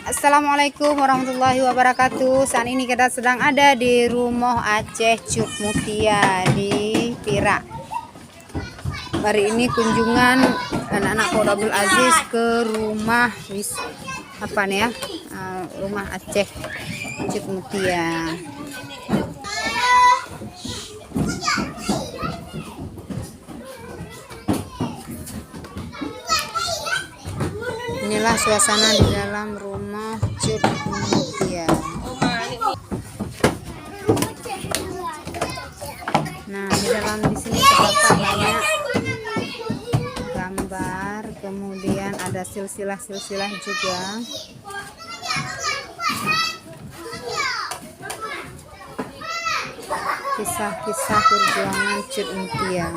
Assalamualaikum warahmatullahi wabarakatuh. Saat ini kita sedang ada di rumah Aceh Cut Mutia di Pirak. Hari ini kunjungan anak-anak Kodabul Aziz ke rumah rumah Aceh Cut Mutia. Inilah suasana di dalam rumah Cut Mutia. Nah, di sini terdapat banyak gambar, kemudian ada silsilah-silsilah juga. Kisah-kisah perjuangan Cut Mutia.